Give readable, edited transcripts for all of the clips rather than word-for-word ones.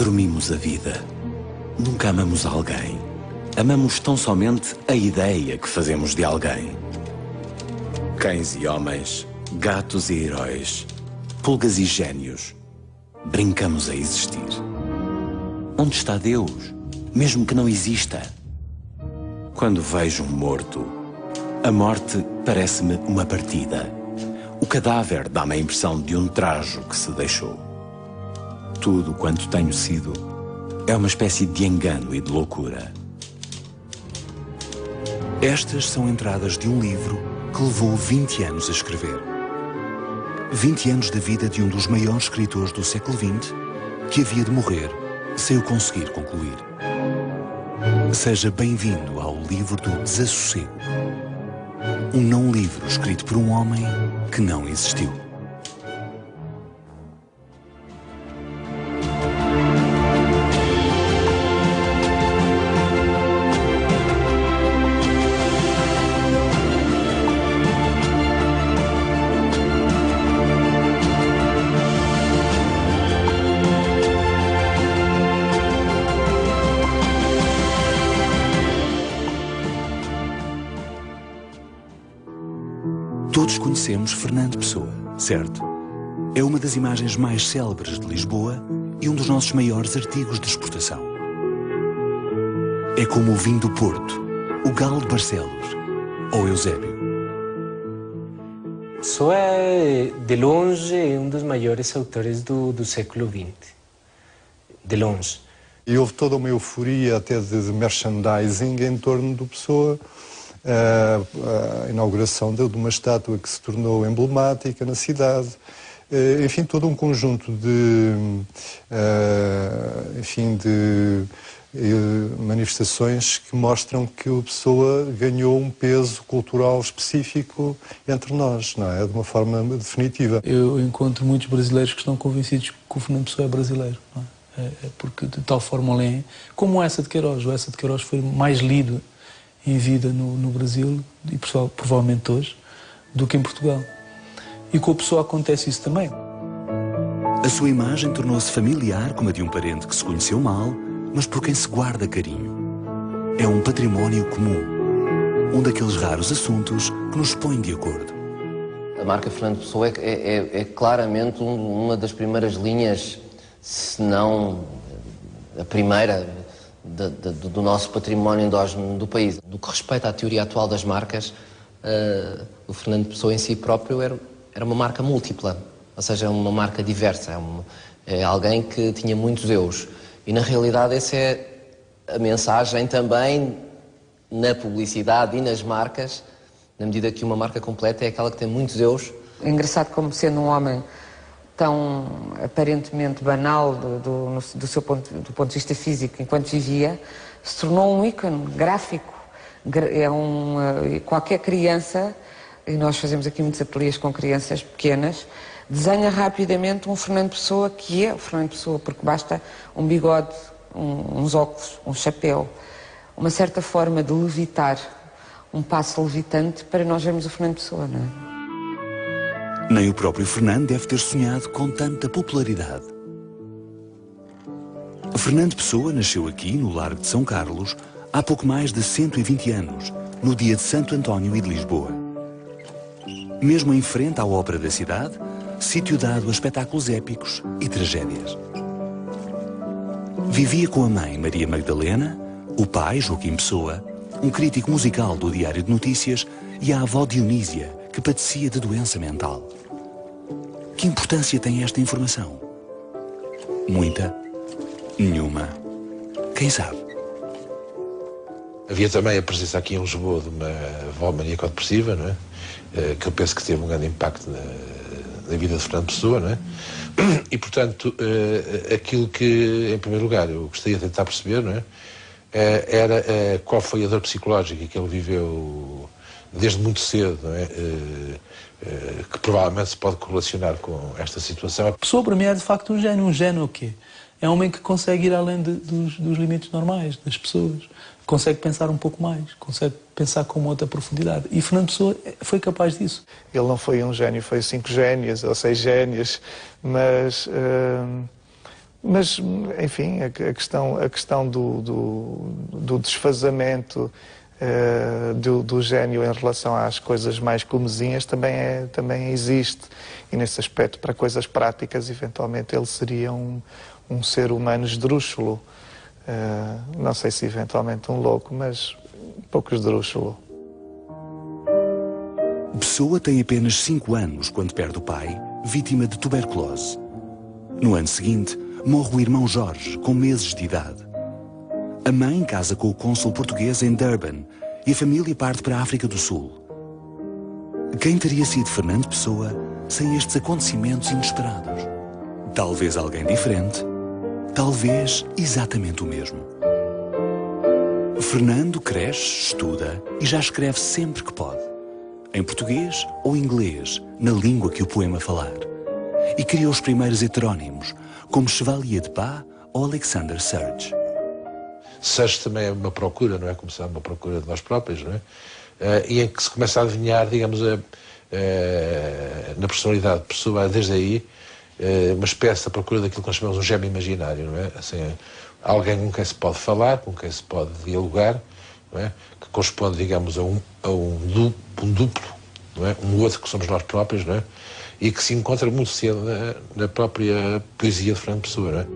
Dormimos a vida. Nunca amamos alguém. Amamos tão somente a ideia que fazemos de alguém. Cães e homens, gatos e heróis, pulgas e génios. Brincamos a existir. Onde está Deus, mesmo que não exista? Quando vejo um morto, a morte parece-me uma partida. O cadáver dá-me a impressão de um trajo que se deixou. Tudo quanto tenho sido é uma espécie de engano e de loucura. Estas são entradas de um livro que levou 20 anos a escrever. 20 anos da vida de um dos maiores escritores do século XX que havia de morrer sem o conseguir concluir. Seja bem-vindo ao livro do Desassossego. Um não livro escrito por um homem que não existiu. Todos conhecemos Fernando Pessoa, certo? É uma das imagens mais célebres de Lisboa e um dos nossos maiores artigos de exportação. É como o vinho do Porto, o Galo de Barcelos ou Eusébio. Pessoa é, de longe, um dos maiores autores do século XX. De longe. E houve toda uma euforia até de merchandising em torno do Pessoa. A inauguração de uma estátua que se tornou emblemática na cidade, enfim, todo um conjunto de manifestações que mostram que a Pessoa ganhou um peso cultural específico entre nós, não é? De uma forma definitiva. Eu encontro muitos brasileiros que estão convencidos que o Fernando Pessoa é brasileiro, não é? É porque de tal forma ele é, como o Eça de Queiroz. O Eça de Queiroz foi mais lido em vida no Brasil, e provavelmente hoje, do que em Portugal. E com a Pessoa acontece isso também. A sua imagem tornou-se familiar como a de um parente que se conheceu mal, mas por quem se guarda carinho. É um património comum, um daqueles raros assuntos que nos põe de acordo. A marca Fernando Pessoa é claramente uma das primeiras linhas, se não a primeira, do nosso património endógeno do país. No que respeita à teoria atual das marcas, o Fernando Pessoa em si próprio era uma marca múltipla, ou seja, uma marca diversa, é alguém que tinha muitos eus. E na realidade essa é a mensagem também na publicidade e nas marcas, na medida que uma marca completa é aquela que tem muitos eus. É engraçado como, sendo um homem tão aparentemente banal do ponto de vista físico enquanto vivia, se tornou um ícone gráfico. Qualquer criança, e nós fazemos aqui muitos ateliês com crianças pequenas, desenha rapidamente um Fernando Pessoa que é o Fernando Pessoa, porque basta um bigode, uns óculos, um chapéu, uma certa forma de levitar, um passo levitante para nós vermos o Fernando Pessoa, não é? Nem o próprio Fernando deve ter sonhado com tanta popularidade. Fernando Pessoa nasceu aqui, no Largo de São Carlos, há pouco mais de 120 anos, no dia de Santo António e de Lisboa. Mesmo em frente à ópera da cidade, sítio dado a espetáculos épicos e tragédias. Vivia com a mãe Maria Magdalena, o pai Joaquim Pessoa, um crítico musical do Diário de Notícias, e a avó Dionísia, que padecia de doença mental. Que importância tem esta informação? Muita? Nenhuma? Quem sabe? Havia também a presença aqui em Lisboa de uma avó maníaco-depressiva, não é? Que eu penso que teve um grande impacto na vida de Fernando Pessoa, não é? E, portanto, aquilo que, em primeiro lugar, eu gostaria de tentar perceber, não é? Era qual foi a dor psicológica que ele viveu desde muito cedo, não é? Que provavelmente se pode correlacionar com esta situação. A Pessoa, para mim, é de facto um gênio. Um gênio o quê? É um homem que consegue ir além dos limites normais das pessoas. Consegue pensar um pouco mais, consegue pensar com outra profundidade. E Fernando Pessoa foi capaz disso. Ele não foi um gênio, foi 5 génios ou 6 génios, mas Mas, enfim, a questão do desfazamento do gênio em relação às coisas mais comezinhas também existe. E nesse aspecto, para coisas práticas, eventualmente ele seria um ser humano esdrúxulo. Não sei se eventualmente um louco, mas um pouco esdrúxulo. Pessoa tem apenas 5 anos quando perde o pai, vítima de tuberculose. No ano seguinte, morre o irmão Jorge, com meses de idade. A mãe casa com o cônsul português em Durban e a família parte para a África do Sul. Quem teria sido Fernando Pessoa sem estes acontecimentos inesperados? Talvez alguém diferente, talvez exatamente o mesmo. Fernando cresce, estuda e já escreve sempre que pode, em português ou inglês, na língua que o poema falar. E criou os primeiros heterónimos, como Chevalier de Pá ou Alexander Serge. Serge também é uma procura, não é? Começar uma procura de nós próprios, não é? E em que se começa a adivinhar, digamos, na personalidade de Pessoa, desde aí, uma espécie de procura daquilo que nós chamamos de um gêmeo imaginário, não é? Assim, alguém com quem se pode falar, com quem se pode dialogar, não é? Que corresponde, digamos, a um duplo, não é? Um outro que somos nós próprios, não é? E que se encontra muito cedo na própria poesia de Fernando Pessoa, não é?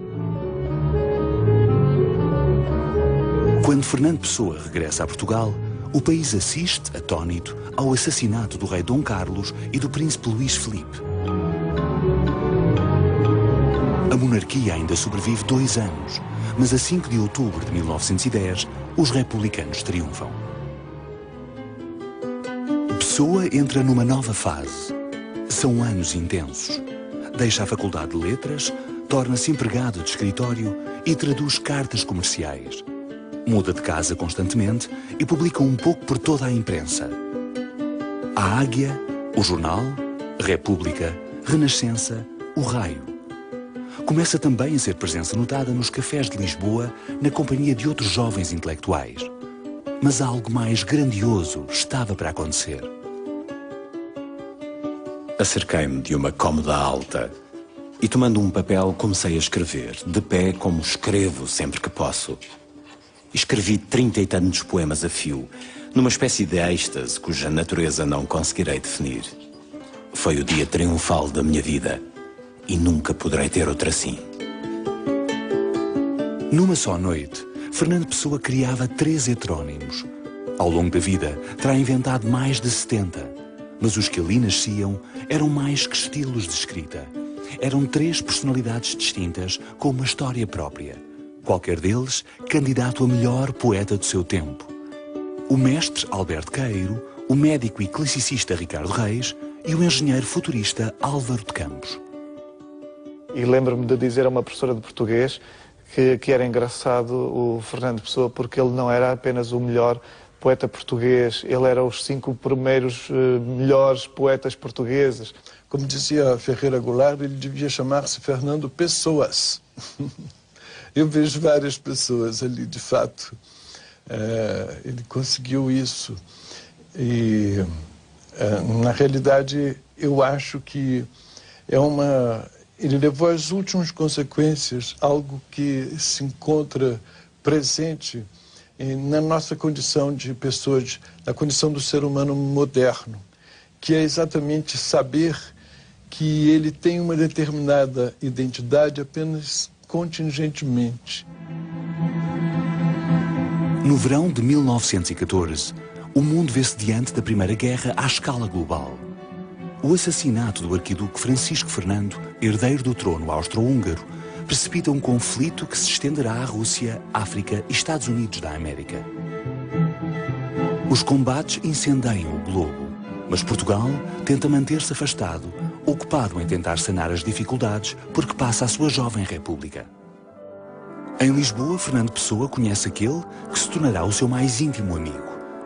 Quando Fernando Pessoa regressa a Portugal, o país assiste, atónito, ao assassinato do rei Dom Carlos e do príncipe Luís Filipe. A monarquia ainda sobrevive 2 anos, mas a 5 de outubro de 1910, os republicanos triunfam. Pessoa entra numa nova fase. São anos intensos. Deixa a Faculdade de Letras, torna-se empregado de escritório e traduz cartas comerciais. Muda de casa constantemente e publica um pouco por toda a imprensa. A Águia, o Jornal, República, Renascença, o Raio. Começa também a ser presença notada nos cafés de Lisboa, na companhia de outros jovens intelectuais. Mas algo mais grandioso estava para acontecer. Acerquei-me de uma cômoda alta e, tomando um papel, comecei a escrever, de pé como escrevo sempre que posso. Escrevi 30 e tantos poemas a fio, numa espécie de êxtase cuja natureza não conseguirei definir. Foi o dia triunfal da minha vida e nunca poderei ter outra assim. Numa só noite, Fernando Pessoa criava 3 heterónimos. Ao longo da vida, terá inventado mais de 70, mas os que ali nasciam eram mais que estilos de escrita. Eram 3 personalidades distintas com uma história própria. Qualquer deles candidato a melhor poeta do seu tempo. O mestre Alberto Caeiro, o médico e classicista Ricardo Reis e o engenheiro futurista Álvaro de Campos. E lembro-me de dizer a uma professora de português que era engraçado o Fernando Pessoa porque ele não era apenas o melhor poeta português, ele era os 5 primeiros melhores poetas portugueses. Como dizia Ferreira Goulart, ele devia chamar-se Fernando Pessoas. Eu vejo várias pessoas ali, de fato. Ele conseguiu isso. E, na realidade, eu acho que ele levou às últimas consequências algo que se encontra presente na nossa condição de pessoas, na condição do ser humano moderno, que é exatamente saber que ele tem uma determinada identidade apenas contingentemente. No verão de 1914, o mundo vê-se diante da Primeira Guerra à escala global. O assassinato do arquiduque Francisco Fernando, herdeiro do trono austro-húngaro, precipita um conflito que se estenderá à Rússia, África e Estados Unidos da América. Os combates incendeiam o globo, mas Portugal tenta manter-se afastado, ocupado em tentar sanar as dificuldades porque passa a sua jovem república. Em Lisboa, Fernando Pessoa conhece aquele que se tornará o seu mais íntimo amigo,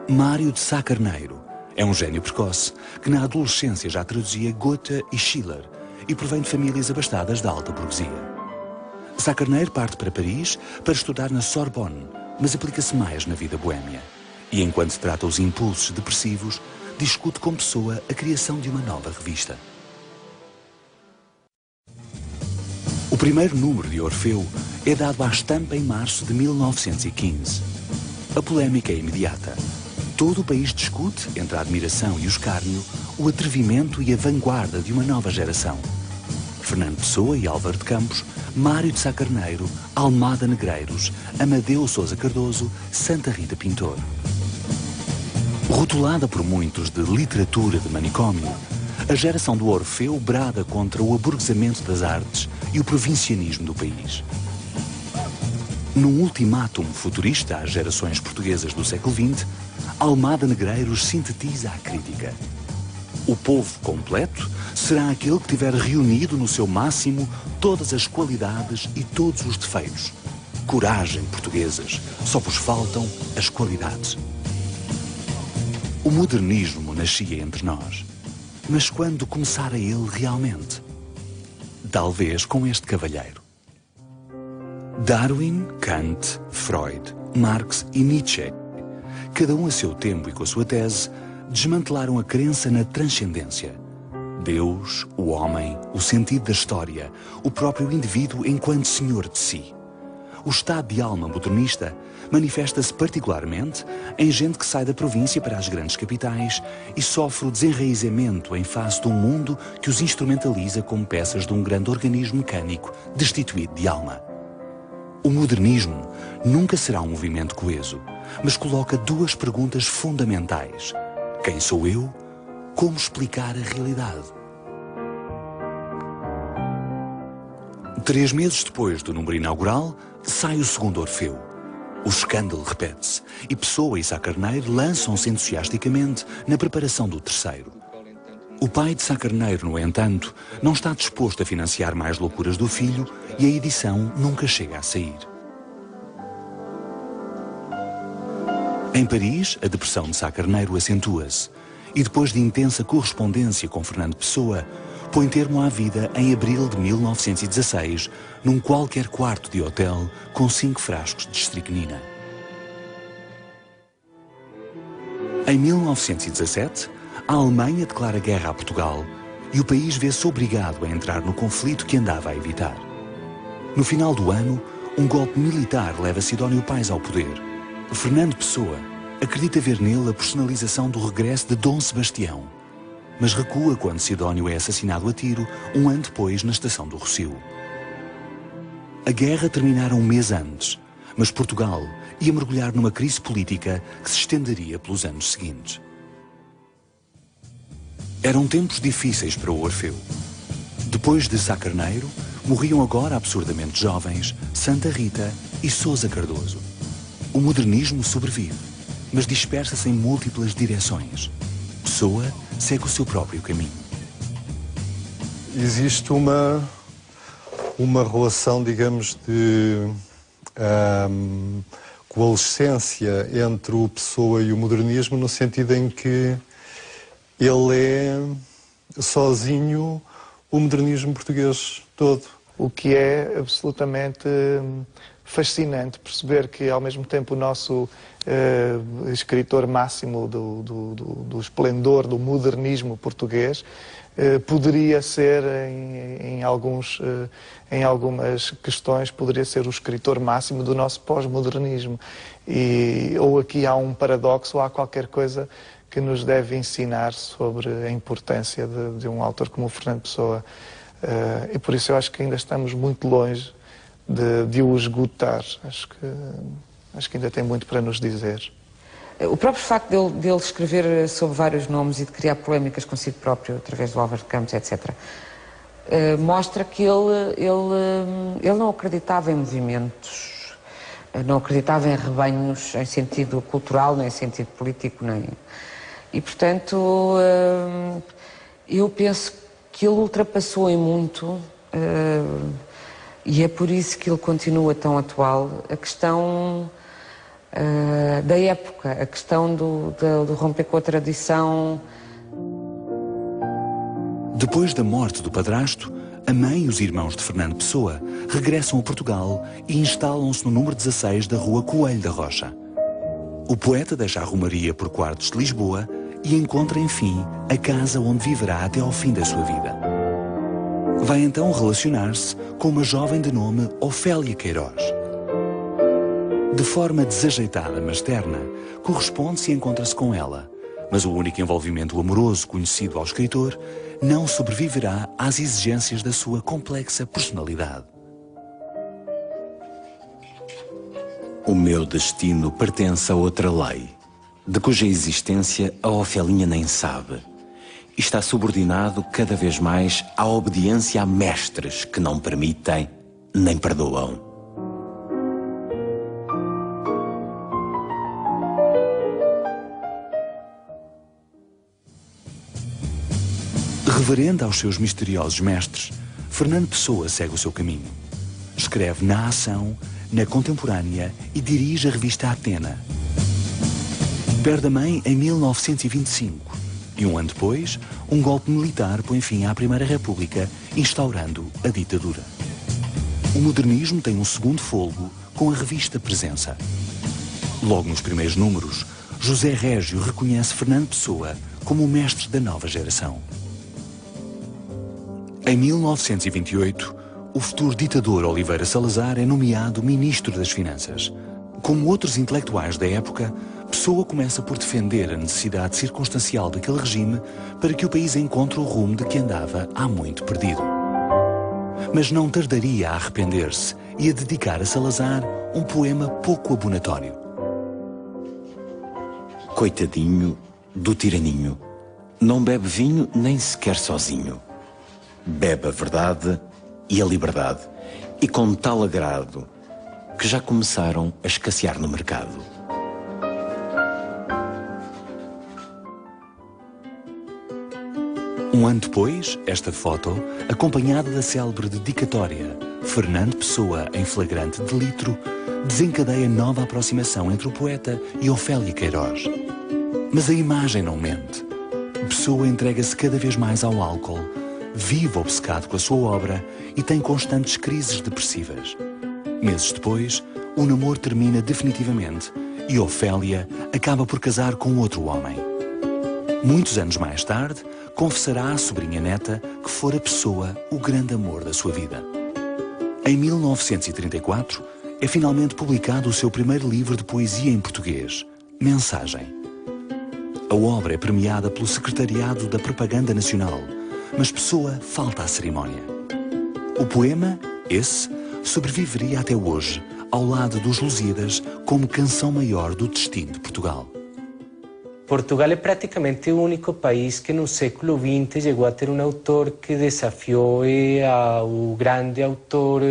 Mário de Sá Carneiro. É um gênio precoce que na adolescência já traduzia Goethe e Schiller e provém de famílias abastadas da alta burguesia. Sá Carneiro parte para Paris para estudar na Sorbonne, mas aplica-se mais na vida boémia. E enquanto trata os impulsos depressivos, discute com Pessoa a criação de uma nova revista. O primeiro número de Orfeu é dado à estampa em março de 1915. A polémica é imediata. Todo o país discute, entre a admiração e o escárnio, o atrevimento e a vanguarda de uma nova geração. Fernando Pessoa e Álvaro de Campos, Mário de Sá Carneiro, Almada Negreiros, Amadeu Sousa Cardoso, Santa Rita Pintor. Rotulada por muitos de literatura de manicômio, a geração do Orfeu brada contra o aburguesamento das artes e o provincianismo do país. Num ultimátum futurista às gerações portuguesas do século XX, Almada Negreiros sintetiza a crítica. O povo completo será aquele que tiver reunido no seu máximo todas as qualidades e todos os defeitos. Coragem, portuguesas, só vos faltam as qualidades. O modernismo nascia entre nós, mas quando começara ele realmente? Talvez com este cavalheiro. Darwin, Kant, Freud, Marx e Nietzsche, cada um a seu tempo e com a sua tese, desmantelaram a crença na transcendência. Deus, o homem, o sentido da história, o próprio indivíduo enquanto senhor de si. O estado de alma modernista manifesta-se particularmente em gente que sai da província para as grandes capitais e sofre o desenraizamento em face de um mundo que os instrumentaliza como peças de um grande organismo mecânico destituído de alma. O modernismo nunca será um movimento coeso, mas coloca duas perguntas fundamentais. Quem sou eu? Como explicar a realidade? 3 meses depois do número inaugural, sai o segundo Orfeu. O escândalo repete-se e Pessoa e Sá Carneiro lançam-se entusiasticamente na preparação do terceiro. O pai de Sá Carneiro, no entanto, não está disposto a financiar mais loucuras do filho e a edição nunca chega a sair. Em Paris, a depressão de Sá Carneiro acentua-se e, depois de intensa correspondência com Fernando Pessoa, põe termo à vida em abril de 1916, num qualquer quarto de hotel com 5 frascos de estricnina. Em 1917, a Alemanha declara guerra a Portugal e o país vê-se obrigado a entrar no conflito que andava a evitar. No final do ano, um golpe militar leva Sidónio Pais ao poder. Fernando Pessoa acredita ver nele a personalização do regresso de Dom Sebastião, mas recua quando Sidónio é assassinado a tiro um ano depois na estação do Rossio. A guerra terminara um mês antes, mas Portugal ia mergulhar numa crise política que se estenderia pelos anos seguintes. Eram tempos difíceis para o Orfeu. Depois de Sá Carneiro, morriam agora absurdamente jovens Santa Rita e Sousa Cardoso. O modernismo sobrevive, mas dispersa-se em múltiplas direções. Pessoa segue o seu próprio caminho. Existe uma relação, digamos, de coalescência entre o Pessoa e o modernismo, no sentido em que ele é sozinho o modernismo português todo. O que é absolutamente fascinante perceber que, ao mesmo tempo, o nosso escritor máximo do esplendor do modernismo português poderia ser, em algumas questões, poderia ser o escritor máximo do nosso pós-modernismo. Ou aqui há um paradoxo, ou há qualquer coisa que nos deve ensinar sobre a importância de um autor como o Fernando Pessoa. E por isso eu acho que ainda estamos muito longe de o esgotar. Acho que ainda tem muito para nos dizer. O próprio facto dele escrever sobre vários nomes e de criar polémicas consigo próprio, através do Álvaro de Campos, etc., mostra que ele não acreditava em movimentos, não acreditava em rebanhos em sentido cultural, nem em sentido político, nem... E, portanto, eu penso que ele ultrapassou em muito, e é por isso que ele continua tão atual, a questão da época, a questão do romper com a tradição. Depois da morte do padrasto, a mãe e os irmãos de Fernando Pessoa regressam a Portugal e instalam-se no número 16 da rua Coelho da Rocha. O poeta deixa a romaria por quartos de Lisboa e encontra, enfim, a casa onde viverá até ao fim da sua vida. Vai então relacionar-se com uma jovem de nome Ofélia Queiroz. De forma desajeitada, mas terna, corresponde-se e encontra-se com ela, mas o único envolvimento amoroso conhecido ao escritor não sobreviverá às exigências da sua complexa personalidade. O meu destino pertence a outra lei, de cuja existência a Ofelinha nem sabe. E está subordinado cada vez mais à obediência a mestres que não permitem nem perdoam. Reverente aos seus misteriosos mestres, Fernando Pessoa segue o seu caminho. Escreve na ação, na contemporânea e dirige a revista Atena. Perde a mãe em 1925 e um ano depois, um golpe militar põe fim à Primeira República, instaurando a ditadura. O modernismo tem um segundo fôlego com a revista Presença. Logo nos primeiros números, José Régio reconhece Fernando Pessoa como o mestre da nova geração. Em 1928, o futuro ditador Oliveira Salazar é nomeado Ministro das Finanças. Como outros intelectuais da época, Pessoa começa por defender a necessidade circunstancial daquele regime para que o país encontre o rumo de que andava há muito perdido. Mas não tardaria a arrepender-se e a dedicar a Salazar um poema pouco abonatório. Coitadinho do tiraninho, não bebe vinho nem sequer sozinho. Bebe a verdade e a liberdade, e com tal agrado que já começaram a escassear no mercado. Um ano depois, esta foto, acompanhada da célebre dedicatória Fernando Pessoa em flagrante delito, desencadeia nova aproximação entre o poeta e Ofélia Queiroz. Mas a imagem não mente. Pessoa entrega-se cada vez mais ao álcool, vive obcecado com a sua obra e tem constantes crises depressivas. Meses depois, o namoro termina definitivamente e Ofélia acaba por casar com outro homem. Muitos anos mais tarde, confessará à sobrinha neta que fora Pessoa o grande amor da sua vida. Em 1934, é finalmente publicado o seu primeiro livro de poesia em português, Mensagem. A obra é premiada pelo Secretariado da Propaganda Nacional, mas Pessoa falta à cerimónia. O poema, esse, sobreviveria até hoje, ao lado dos Lusíadas, como canção maior do destino de Portugal. Portugal é praticamente o único país que no século XX chegou a ter um autor que desafiou o grande autor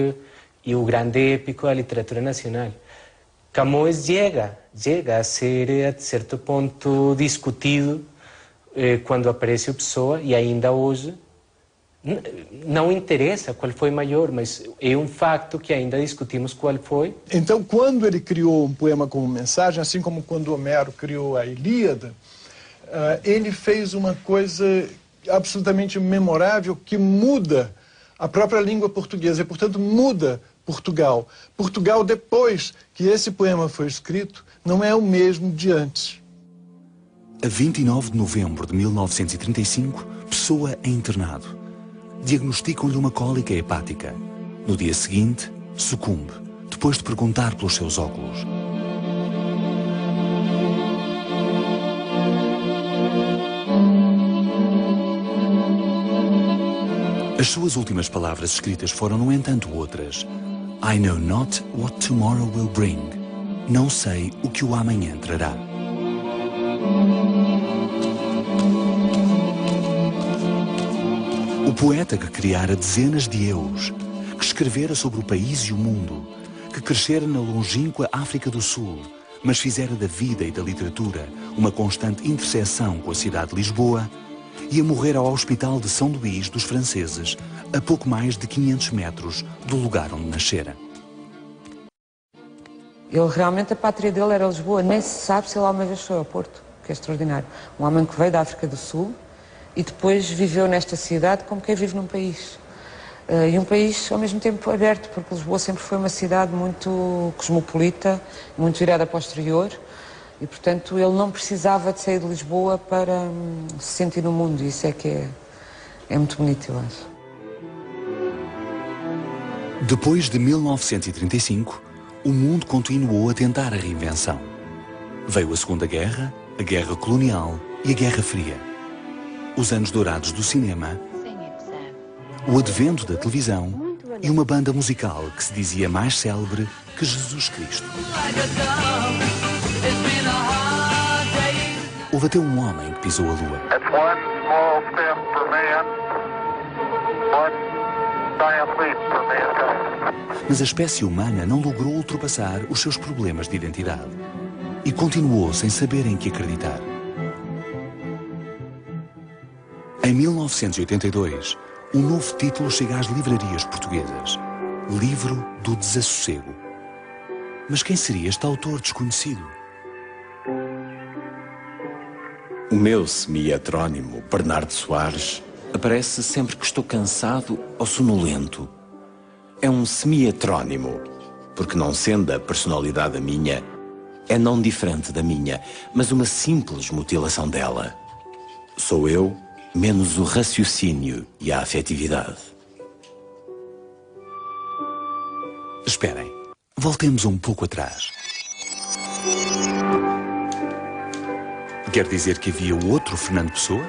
e o grande épico da literatura nacional. Camões chega a ser, a certo ponto, discutido quando aparece o Pessoa, e ainda hoje não interessa qual foi maior, mas é um facto que ainda discutimos qual foi. Então, quando ele criou um poema como Mensagem, assim como quando Homero criou a Ilíada, ele fez uma coisa absolutamente memorável que muda a própria língua portuguesa e, portanto, muda Portugal. Portugal, depois que esse poema foi escrito, não é o mesmo de antes. A 29 de novembro de 1935, Pessoa é internado. Diagnosticam-lhe uma cólica hepática. No dia seguinte, sucumbe, depois de perguntar pelos seus óculos. As suas últimas palavras escritas foram, no entanto, outras. I know not what tomorrow will bring. Não sei o que o amanhã trará. O poeta que criara dezenas de eus, que escrevera sobre o país e o mundo, que crescera na longínqua África do Sul, mas fizera da vida e da literatura uma constante interseção com a cidade de Lisboa, ia morrer ao Hospital de São Luís dos franceses, a pouco mais de 500 metros do lugar onde nascera. Ele realmente, a pátria dele era Lisboa, nem se sabe se ele alguma vez foi ao Porto, que é extraordinário. Um homem que veio da África do Sul e depois viveu nesta cidade como quem vive num país. E um país ao mesmo tempo aberto, porque Lisboa sempre foi uma cidade muito cosmopolita, muito virada para o exterior, e portanto ele não precisava de sair de Lisboa para se sentir no mundo. Isso é que é muito bonito, eu acho. Depois de 1935, o mundo continuou a tentar a reinvenção. Veio a Segunda Guerra, a Guerra Colonial e a Guerra Fria. Os anos dourados do cinema, o advento da televisão e uma banda musical que se dizia mais célebre que Jesus Cristo. Houve até um homem que pisou a lua. Mas a espécie humana não logrou ultrapassar os seus problemas de identidade e continuou sem saber em que acreditar. Em 1982, um novo título chega às livrarias portuguesas: Livro do Desassossego. Mas quem seria este autor desconhecido? O meu semi-heterónimo, Bernardo Soares, aparece sempre que estou cansado ou sonolento. É um semi-heterónimo, porque não sendo a personalidade a minha, é não diferente da minha, mas uma simples mutilação dela. Sou eu, menos o raciocínio e a afetividade. Esperem, voltemos um pouco atrás. Quer dizer que havia outro Fernando Pessoa?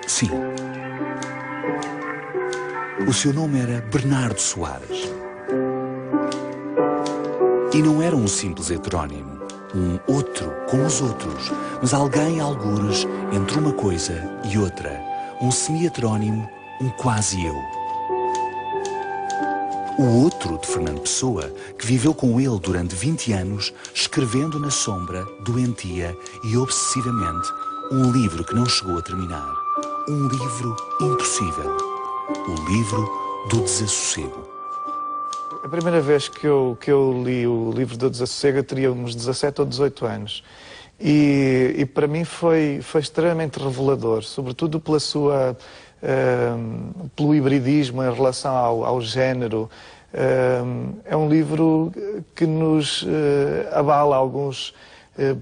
Sim. O seu nome era Bernardo Soares. E não era um simples heterónimo, um outro como os outros, mas alguém algures entre uma coisa e outra, um semi-heterónimo, um quase eu. O outro de Fernando Pessoa, que viveu com ele durante 20 anos, escrevendo na sombra, doentia e obsessivamente, um livro que não chegou a terminar. Um livro impossível. O livro do desassossego. A primeira vez que eu li o livro do desassossego, eu teria uns 17 ou 18 anos. E para mim foi extremamente revelador, sobretudo pela sua... pelo hibridismo em relação ao género. É um livro que nos abala alguns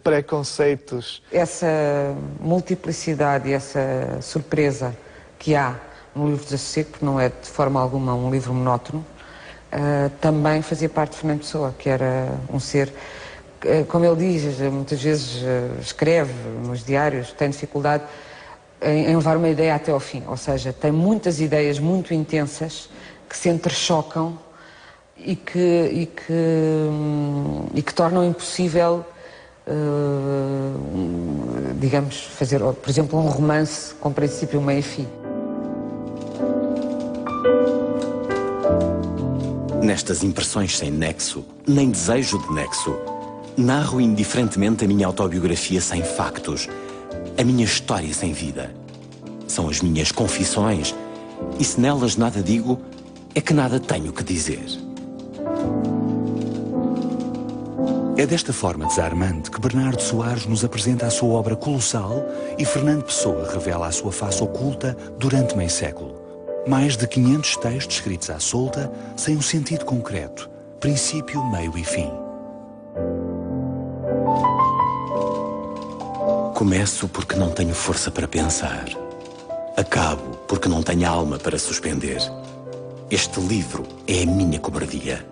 preconceitos. Essa multiplicidade e essa surpresa que há no livro do Desassossego, que não é de forma alguma um livro monótono, também fazia parte de Fernando Pessoa, que era um ser, como ele diz, muitas vezes escreve nos diários, tem dificuldade em levar uma ideia até ao fim, ou seja, tem muitas ideias muito intensas que se entrechocam e que tornam impossível, digamos, fazer, por exemplo, um romance com princípio, meio e fim. Nestas impressões sem nexo, nem desejo de nexo, narro indiferentemente a minha autobiografia sem factos, a minha história sem vida. São as minhas confissões, e se nelas nada digo, é que nada tenho que dizer. É desta forma desarmante que Bernardo Soares nos apresenta a sua obra colossal e Fernando Pessoa revela a sua face oculta durante meio século. Mais de 500 textos escritos à solta, sem um sentido concreto, princípio, meio e fim. Começo porque não tenho força para pensar. Acabo porque não tenho alma para suspender. Este livro é a minha cobardia.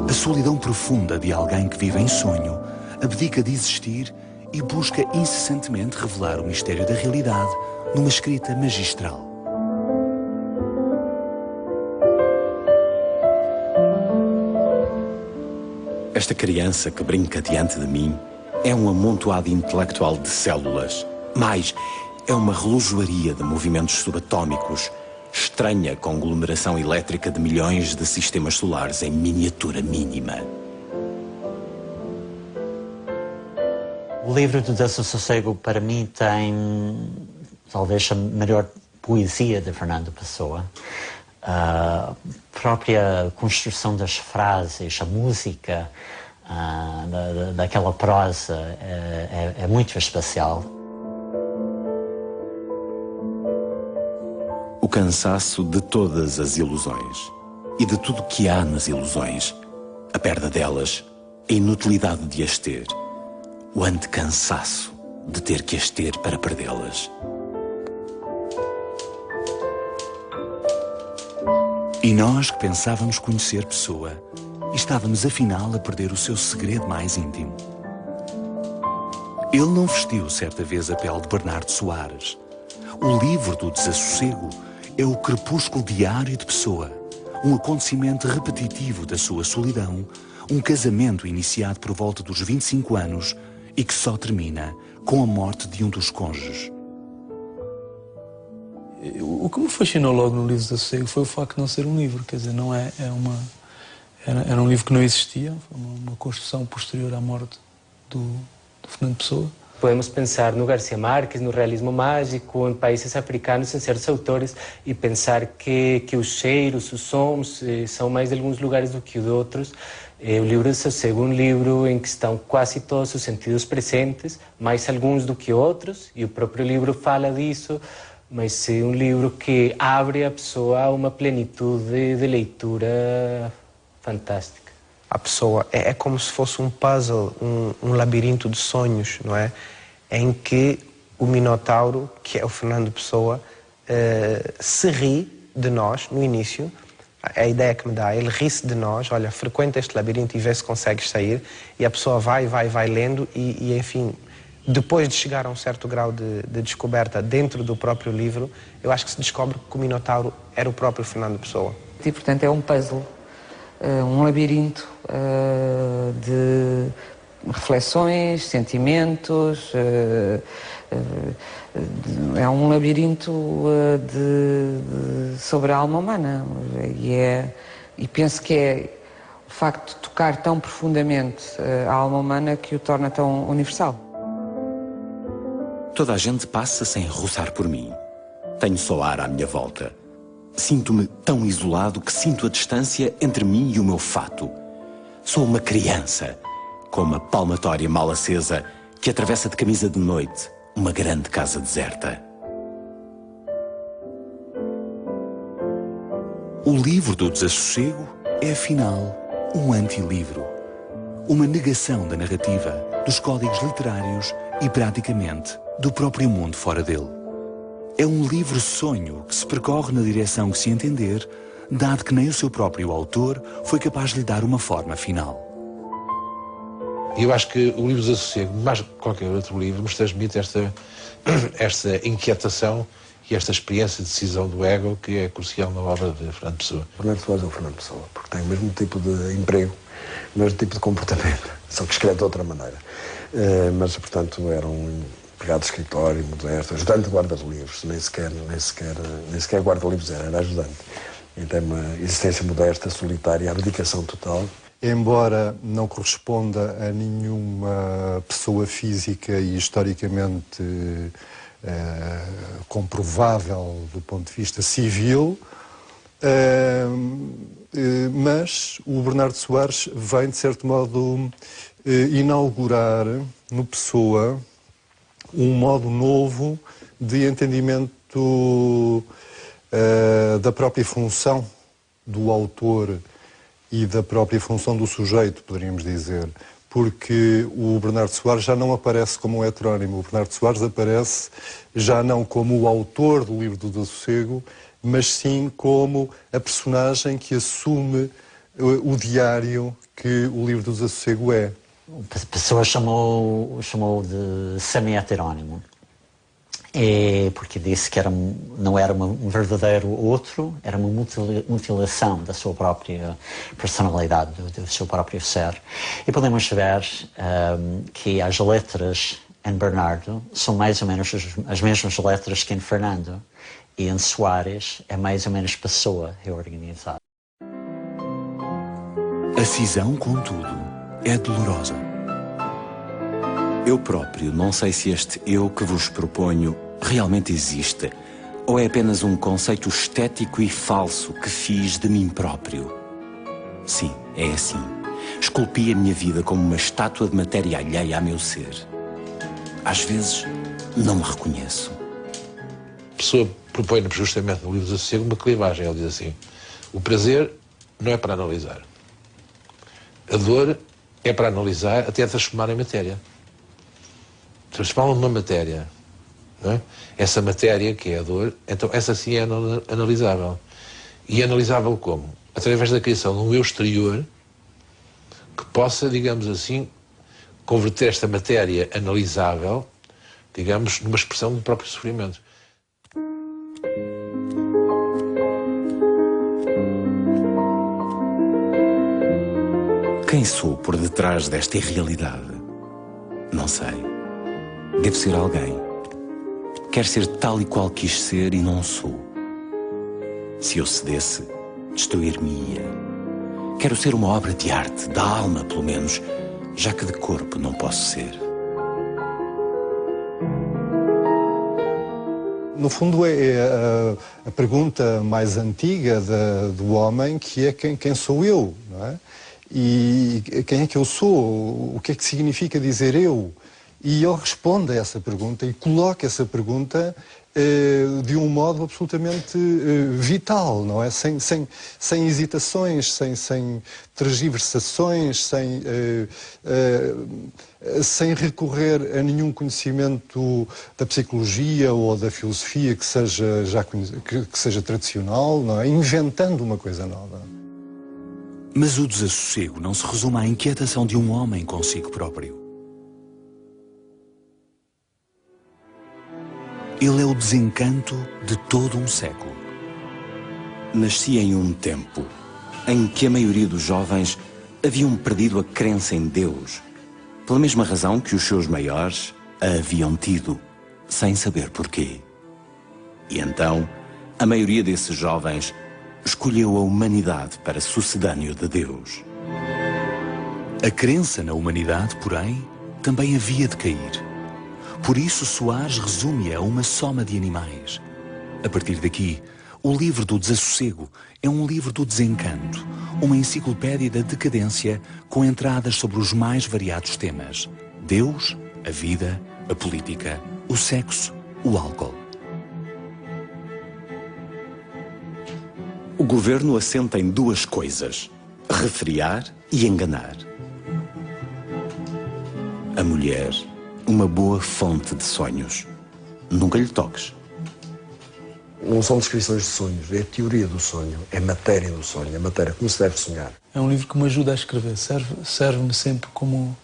A solidão profunda de alguém que vive em sonho, abdica de existir e busca incessantemente revelar o mistério da realidade numa escrita magistral. Esta criança que brinca diante de mim é um amontoado intelectual de células. Mais, é uma relojoaria de movimentos subatômicos, estranha conglomeração elétrica de milhões de sistemas solares em miniatura mínima. O livro do Desassossego, para mim, tem talvez a melhor poesia de Fernando Pessoa. A própria construção das frases, a música daquela prosa é muito especial. O cansaço de todas as ilusões e de tudo que há nas ilusões, a perda delas, a inutilidade de as ter, o antecansaço de ter que as ter para perdê-las. E nós que pensávamos conhecer Pessoa, estávamos afinal a perder o seu segredo mais íntimo. Ele não vestiu certa vez a pele de Bernardo Soares. O livro do desassossego é o crepúsculo diário de Pessoa, um acontecimento repetitivo da sua solidão, um casamento iniciado por volta dos 25 anos e que só termina com a morte de um dos cônjuges. O que me fascinou logo no livro do Desassossego foi o facto de não ser um livro, quer dizer, não era um livro que não existia, foi uma construção posterior à morte do Fernando Pessoa. Podemos pensar no García Márquez, no realismo mágico, em países africanos, em certos autores, e pensar que os cheiros, os sons, são mais de alguns lugares do que de outros. O livro do Desassossego é um livro em que estão quase todos os sentidos presentes, mais alguns do que outros, e o próprio livro fala disso, mas é um livro que abre a pessoa a uma plenitude de leitura fantástica. A pessoa é como se fosse um puzzle, um labirinto de sonhos, não é? Em que o Minotauro, que é o Fernando Pessoa, se ri de nós no início. A ideia que me dá, ele ri-se de nós, olha, frequenta este labirinto e vê se consegues sair, e a pessoa vai lendo e enfim, depois de chegar a um certo grau de descoberta dentro do próprio livro, eu acho que se descobre que o Minotauro era o próprio Fernando Pessoa. E, portanto, é um puzzle, um labirinto de reflexões, sentimentos, é um labirinto sobre a alma humana. E penso que é o facto de tocar tão profundamente a alma humana que o torna tão universal. Toda a gente passa sem roçar por mim. Tenho só ar à minha volta. Sinto-me tão isolado que sinto a distância entre mim e o meu fato. Sou uma criança, com uma palmatória mal acesa que atravessa de camisa de noite uma grande casa deserta. O livro do Desassossego é, afinal, um antilivro. Uma negação da narrativa, dos códigos literários e, praticamente, do próprio mundo fora dele. É um livro-sonho que se percorre na direção que se entender, dado que nem o seu próprio autor foi capaz de lhe dar uma forma final. Eu acho que o livro do Desassossego, mais que qualquer outro livro, nos transmite esta inquietação e esta experiência de decisão do ego que é crucial na obra de Fernando Pessoa. Fernando Soares é o Fernando Pessoa, porque tem o mesmo tipo de emprego, o mesmo tipo de comportamento, só que escreve de outra maneira. Mas, portanto, era um empregado de escritório, modesto, ajudante de guarda de livros, nem sequer guarda-livros era ajudante. Então, uma existência modesta, solitária, abdicação total. Embora não corresponda a nenhuma pessoa física e historicamente comprovável do ponto de vista civil, mas o Bernardo Soares vem, de certo modo, inaugurar no Pessoa um modo novo de entendimento da própria função do autor e da própria função do sujeito, poderíamos dizer, porque o Bernardo Soares já não aparece como um heterónimo. O Bernardo Soares aparece já não como o autor do livro do Desassossego, mas sim como a personagem que assume o diário que o livro do Desassossego é. A pessoa chamou de semi-heterónimo. É porque disse que não era um verdadeiro outro, era uma mutilação da sua própria personalidade, do seu próprio ser. E podemos ver que as letras em Bernardo são mais ou menos as mesmas letras que em Fernando, e em Soares é mais ou menos Pessoa reorganizada. A cisão, contudo, é dolorosa. Eu próprio não sei se este eu que vos proponho realmente existe, ou é apenas um conceito estético e falso que fiz de mim próprio. Sim, é assim. Esculpi a minha vida como uma estátua de matéria alheia a meu ser. Às vezes, não me reconheço. A pessoa propõe-nos justamente no livro do Desassossego uma clivagem. Ele diz assim: o prazer não é para analisar. A dor é para analisar até transformar em matéria. Transformá-la numa matéria. Não é? Essa matéria, que é a dor, então essa sim é analisável. E analisável como? Através da criação de um eu exterior que possa, digamos assim, converter esta matéria analisável, digamos, numa expressão do próprio sofrimento. Quem sou por detrás desta irrealidade? Não sei. Devo ser alguém. Quero ser tal e qual quis ser e não sou. Se eu cedesse, destruir-me-ia. Quero ser uma obra de arte, da alma pelo menos, já que de corpo não posso ser. No fundo é a pergunta mais antiga do homem, que é quem sou eu, não é? E quem é que eu sou? O que é que significa dizer eu? E ele responde a essa pergunta e coloca essa pergunta de um modo absolutamente vital, não é? Sem hesitações, sem tergiversações, sem recorrer a nenhum conhecimento da psicologia ou da filosofia que seja tradicional, não é? Inventando uma coisa nova. Mas o desassossego não se resume à inquietação de um homem consigo próprio. Ele é o desencanto de todo um século. Nasci em um tempo em que a maioria dos jovens haviam perdido a crença em Deus, pela mesma razão que os seus maiores a haviam tido, sem saber porquê. E então, a maioria desses jovens escolheu a humanidade para sucedâneo de Deus. A crença na humanidade, porém, também havia de cair. Por isso, Soares resume-a a uma soma de animais. A partir daqui, o livro do desassossego é um livro do desencanto, uma enciclopédia da decadência com entradas sobre os mais variados temas: Deus, a vida, a política, o sexo, o álcool. O governo assenta em duas coisas: refriar e enganar. A mulher, uma boa fonte de sonhos. Nunca lhe toques. Não são descrições de sonhos, é a teoria do sonho, é a matéria do sonho, a matéria como se deve sonhar. É um livro que me ajuda a escrever, serve-me sempre como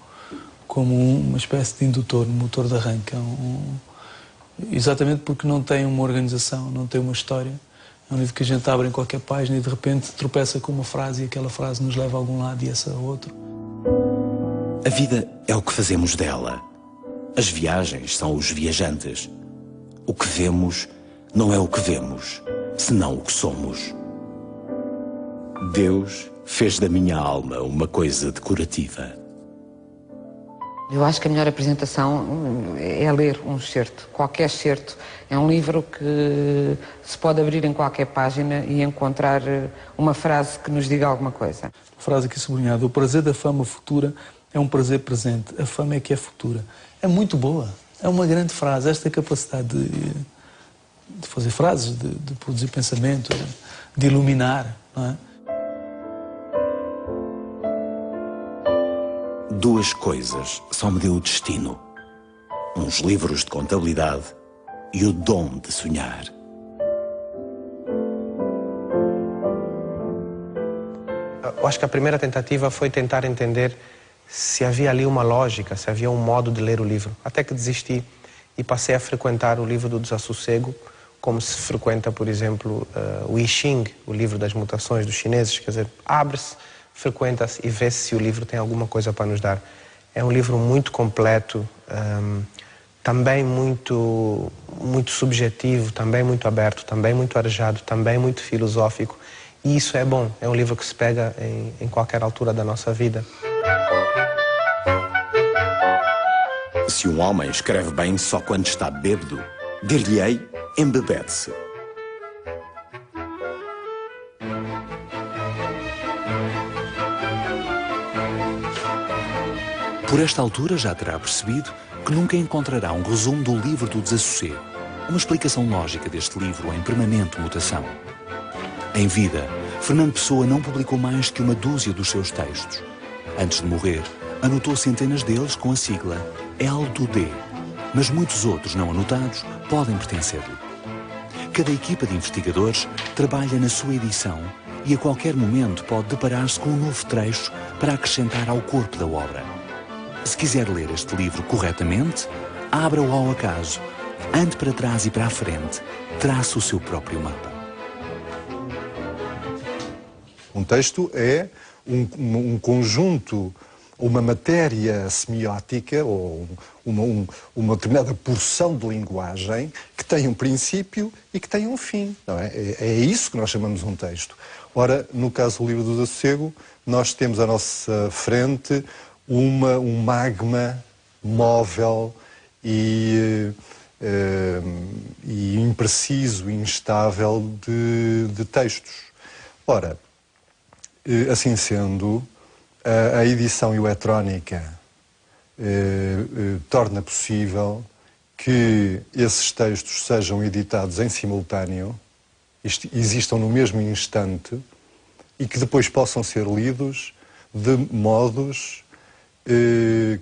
uma espécie de indutor, um motor de arranque. Exatamente porque não tem uma organização, não tem uma história. É um livro que a gente abre em qualquer página e de repente tropeça com uma frase e aquela frase nos leva a algum lado e essa a outro. A vida é o que fazemos dela. As viagens são os viajantes. O que vemos não é o que vemos, senão o que somos. Deus fez da minha alma uma coisa decorativa. Eu acho que a melhor apresentação é ler um excerto, qualquer excerto. É um livro que se pode abrir em qualquer página e encontrar uma frase que nos diga alguma coisa. Frase aqui sublinhada: o prazer da fama futura é um prazer presente, a fama é que é futura. É muito boa, é uma grande frase. Esta capacidade de fazer frases, de produzir pensamento, de iluminar, não é? Duas coisas só me deu o destino: uns livros de contabilidade e o dom de sonhar. Eu acho que a primeira tentativa foi tentar entender se havia ali uma lógica, se havia um modo de ler o livro. Até que desisti e passei a frequentar o livro do desassossego, como se frequenta, por exemplo, o I Ching, o livro das mutações dos chineses. Quer dizer, abre-se, frequenta-se e vê-se se o livro tem alguma coisa para nos dar. É um livro muito completo, também muito subjetivo, também muito aberto, também muito arejado, também muito filosófico. E isso é bom, é um livro que se pega em qualquer altura da nossa vida. Se um homem escreve bem só quando está bêbado, dir-lhe-ei, embebede-se. Por esta altura já terá percebido que nunca encontrará um resumo do livro do desassossego, uma explicação lógica deste livro em permanente mutação. Em vida, Fernando Pessoa não publicou mais que uma dúzia dos seus textos. Antes de morrer, anotou centenas deles com a sigla LD, mas muitos outros não anotados podem pertencer-lhe. Cada equipa de investigadores trabalha na sua edição e a qualquer momento pode deparar-se com um novo trecho para acrescentar ao corpo da obra. Se quiser ler este livro corretamente, abra-o ao acaso, ande para trás e para a frente, trace o seu próprio mapa. Um texto é um conjunto, uma matéria semiótica ou uma determinada porção de linguagem que tem um princípio e que tem um fim. Não é? É isso que nós chamamos um texto. Ora, no caso do livro do Desassossego, nós temos à nossa frente um magma móvel e impreciso e instável de textos. Ora, assim sendo, a edição eletrónica torna possível que esses textos sejam editados em simultâneo, existam no mesmo instante e que depois possam ser lidos de modos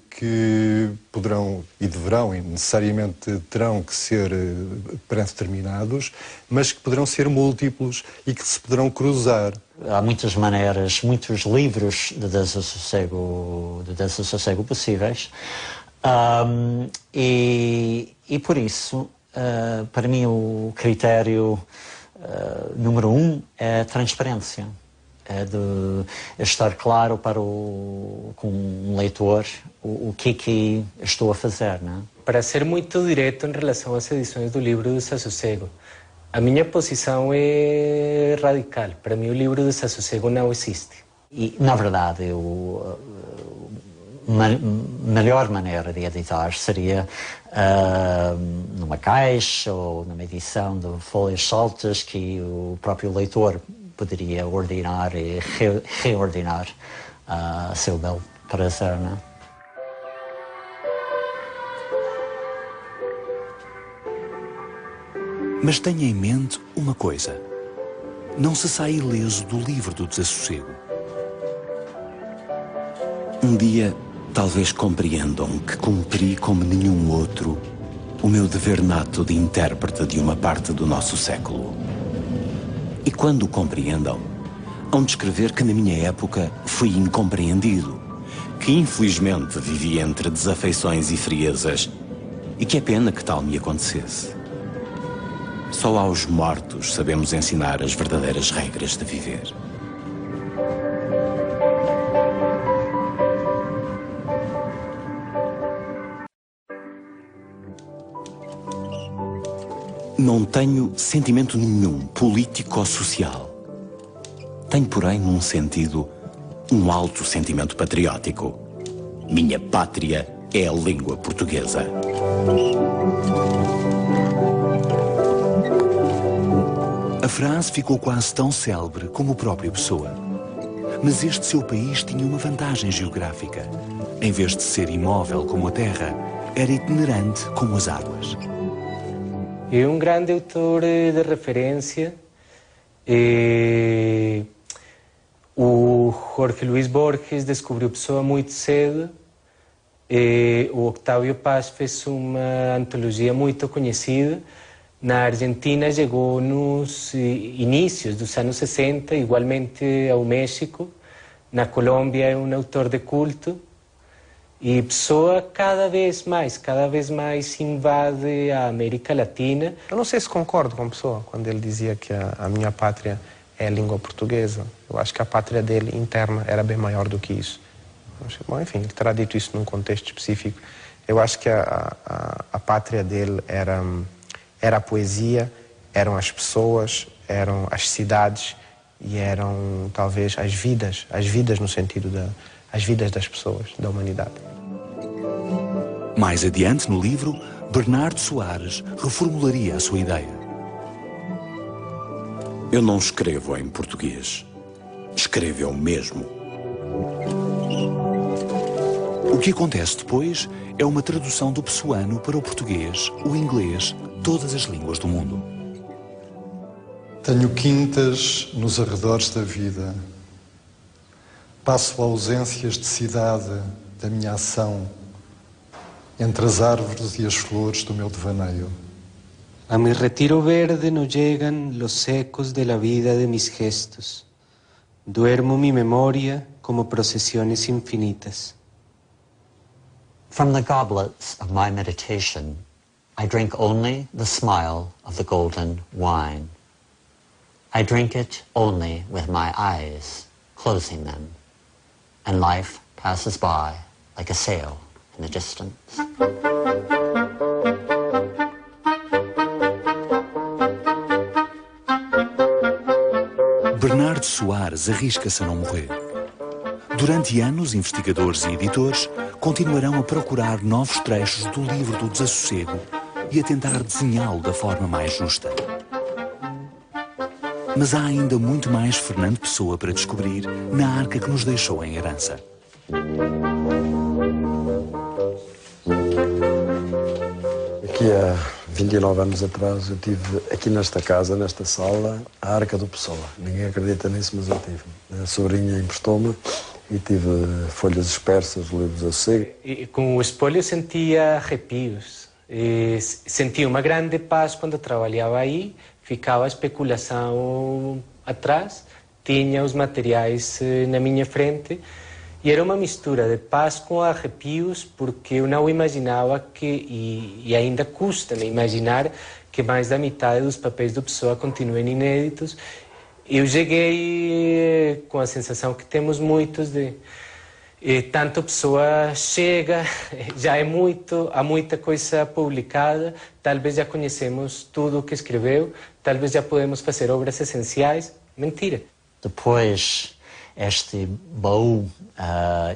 que poderão e deverão e necessariamente terão que ser pré-determinados, mas que poderão ser múltiplos e que se poderão cruzar. Há muitas maneiras, muitos livros de desassossego possíveis e por isso, para mim, o critério número 1 é a transparência. É de estar claro com um leitor o que estou a fazer, né? Para ser muito direto em relação às edições do livro do Desassossego, a minha posição é radical. Para mim, o livro do Desassossego não existe. E, na verdade, a melhor maneira de editar seria numa caixa ou numa edição de folhas soltas que o próprio leitor poderia ordenar e reordenar a seu bel prazer, né? Mas tenha em mente uma coisa. Não se sai ileso do livro do Desassossego. Um dia, talvez compreendam que cumpri como nenhum outro o meu dever nato de intérprete de uma parte do nosso século. E quando o compreendam, hão de escrever que na minha época fui incompreendido, que infelizmente vivi entre desafeições e friezas e que é pena que tal me acontecesse. Só aos mortos sabemos ensinar as verdadeiras regras de viver. Não tenho sentimento nenhum político ou social. Tenho, porém, num sentido, um alto sentimento patriótico. Minha pátria é a língua portuguesa. A frase ficou quase tão célebre como o próprio Pessoa. Mas este seu país tinha uma vantagem geográfica. Em vez de ser imóvel como a terra, era itinerante como as águas. E um grande autor de referência, o Jorge Luis Borges descobriu Pessoa muito cedo, o Octavio Paz fez uma antologia muito conhecida. Na Argentina chegou nos inícios dos anos 60, igualmente ao México. Na Colômbia é um autor de culto. E Pessoa cada vez mais invade a América Latina. Eu não sei se concordo com Pessoa quando ele dizia que a minha pátria é a língua portuguesa. Eu acho que a pátria dele interna era bem maior do que isso. Bom, enfim, ele terá dito isso num contexto específico. Eu acho que a pátria dele era a poesia, eram as pessoas, eram as cidades e eram talvez as vidas no sentido as vidas das pessoas, da humanidade. Mais adiante no livro, Bernardo Soares reformularia a sua ideia. Eu não escrevo em português. Escrevo eu mesmo. O que acontece depois é uma tradução do pessoano para o português, o inglês, todas as línguas do mundo. Tenho quintas nos arredores da vida. Passo ausências de cidade da minha ação entre as árvores e as flores do meu devaneio. A mi retiro verde no llegan los ecos de la vida de mis gestos. Duermo mi memoria como procesiones infinitas. From the goblets of my meditation, I drink only the smile of the golden wine. I drink it only with my eyes, closing them, and life passes by like a sail in the distance. Bernardo Soares arrisca-se a não morrer. Durante anos, investigadores e editores continuarão a procurar novos trechos do livro do desassossego e a tentar desenhá-lo da forma mais justa. Mas há ainda muito mais Fernando Pessoa para descobrir na arca que nos deixou em herança. Aqui há 29 anos atrás eu tive aqui nesta casa, nesta sala, a Arca do Pessoa. Ninguém acredita nisso, mas eu tive. A sobrinha emprestou-me e tive folhas dispersas, livros a seco. Com o espólio sentia arrepios. Sentia uma grande paz quando trabalhava aí. Ficava a especulação atrás, tinha os materiais na minha frente e era uma mistura de paz com arrepios, porque eu não imaginava que, e ainda custa-me imaginar, que mais da metade dos papéis do Pessoa continuem inéditos. Eu cheguei com a sensação que temos muitos de... tanto Pessoa chega, já é muito, há muita coisa publicada, talvez já conhecemos tudo o que escreveu, talvez já podemos fazer obras essenciais. Mentira. Depois, este baú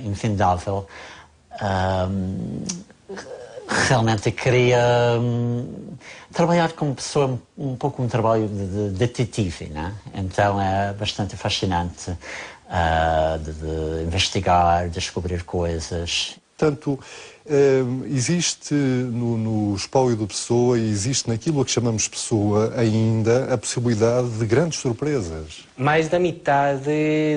infindável, realmente queria trabalhar como pessoa, um pouco um trabalho de detetive, né? Então é bastante fascinante de investigar, descobrir coisas. Portanto, existe no espólio do Pessoa e existe naquilo a que chamamos Pessoa ainda a possibilidade de grandes surpresas. Mais da metade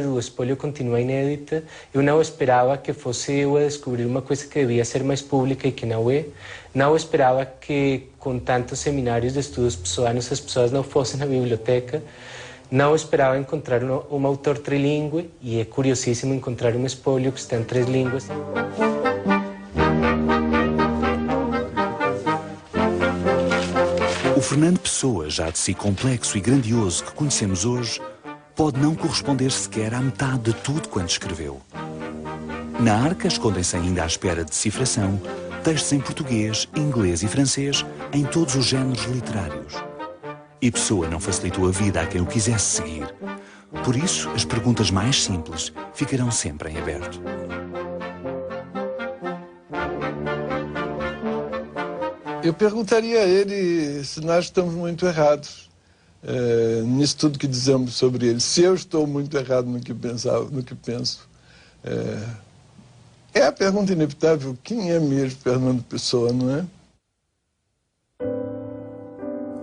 do espólio continua inédita. Eu não esperava que fosse eu a descobrir uma coisa que devia ser mais pública e que não é. Não esperava que, com tantos seminários de estudos pessoanos, as pessoas não fossem na biblioteca. Não esperava encontrar um autor trilingüe e é curiosíssimo encontrar um espólio que está em 3 línguas. O Fernando Pessoa, já de si complexo e grandioso que conhecemos hoje, pode não corresponder sequer à metade de tudo quanto escreveu. Na arca escondem-se ainda à espera de decifração textos em português, inglês e francês em todos os géneros literários. E Pessoa não facilitou a vida a quem o quisesse seguir. Por isso, as perguntas mais simples ficarão sempre em aberto. Eu perguntaria a ele se nós estamos muito errados nisso tudo que dizemos sobre ele. Se eu estou muito errado no que penso. É a pergunta inevitável: quem é mesmo Fernando Pessoa, não é?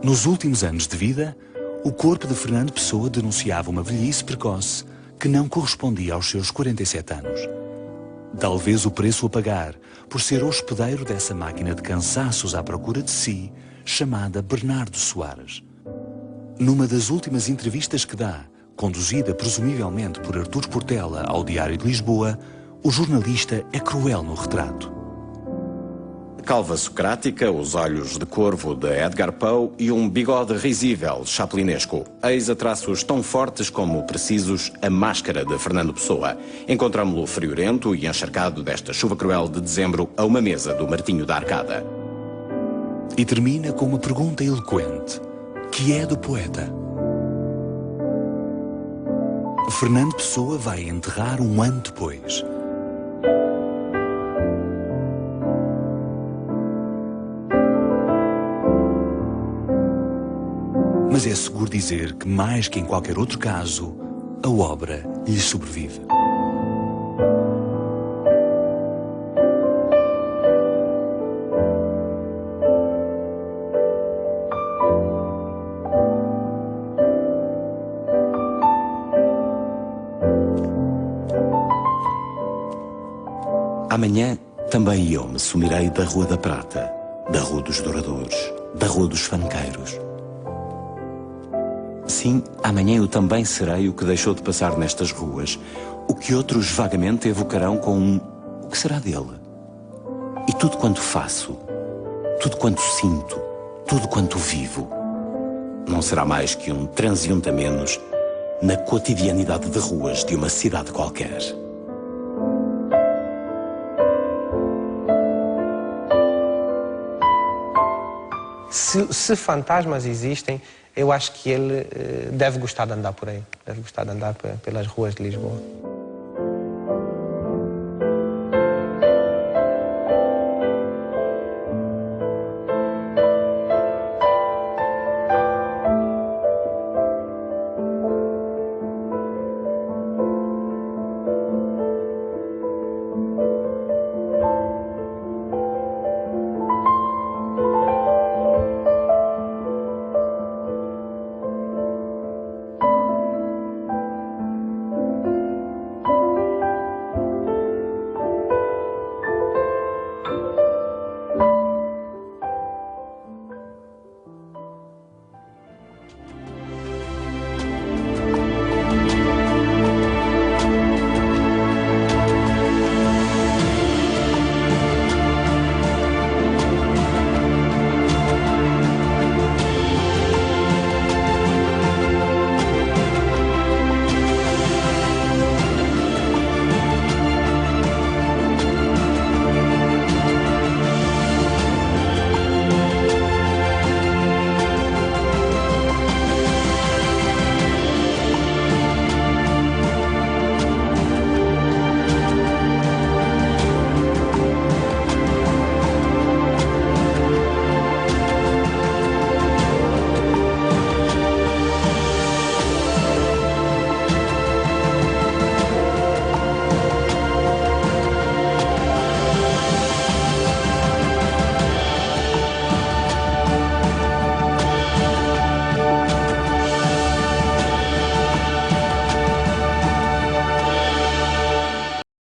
Nos últimos anos de vida, o corpo de Fernando Pessoa denunciava uma velhice precoce que não correspondia aos seus 47 anos. Talvez o preço a pagar por ser hospedeiro dessa máquina de cansaços à procura de si, chamada Bernardo Soares. Numa das últimas entrevistas que dá, conduzida presumivelmente por Artur Portela ao Diário de Lisboa, o jornalista é cruel no retrato. Calva socrática, os olhos de corvo de Edgar Poe e um bigode risível chaplinesco. Eis a traços tão fortes como precisos a máscara de Fernando Pessoa. Encontramo-lo friorento e encharcado desta chuva cruel de dezembro a uma mesa do Martinho da Arcada. E termina com uma pergunta eloquente, que é do poeta. Fernando Pessoa vai enterrar um ano depois. Mas é seguro dizer que, mais que em qualquer outro caso, a obra lhe sobrevive. Amanhã também eu me sumirei da Rua da Prata, da Rua dos Douradores, da Rua dos Fanqueiros. Sim, amanhã eu também serei o que deixou de passar nestas ruas, o que outros vagamente evocarão com um "o que será dele?". E tudo quanto faço, tudo quanto sinto, tudo quanto vivo, não será mais que um transeunte a menos na cotidianidade de ruas de uma cidade qualquer. Se fantasmas existem, eu acho que ele deve gostar de andar por aí, deve gostar de andar pelas ruas de Lisboa.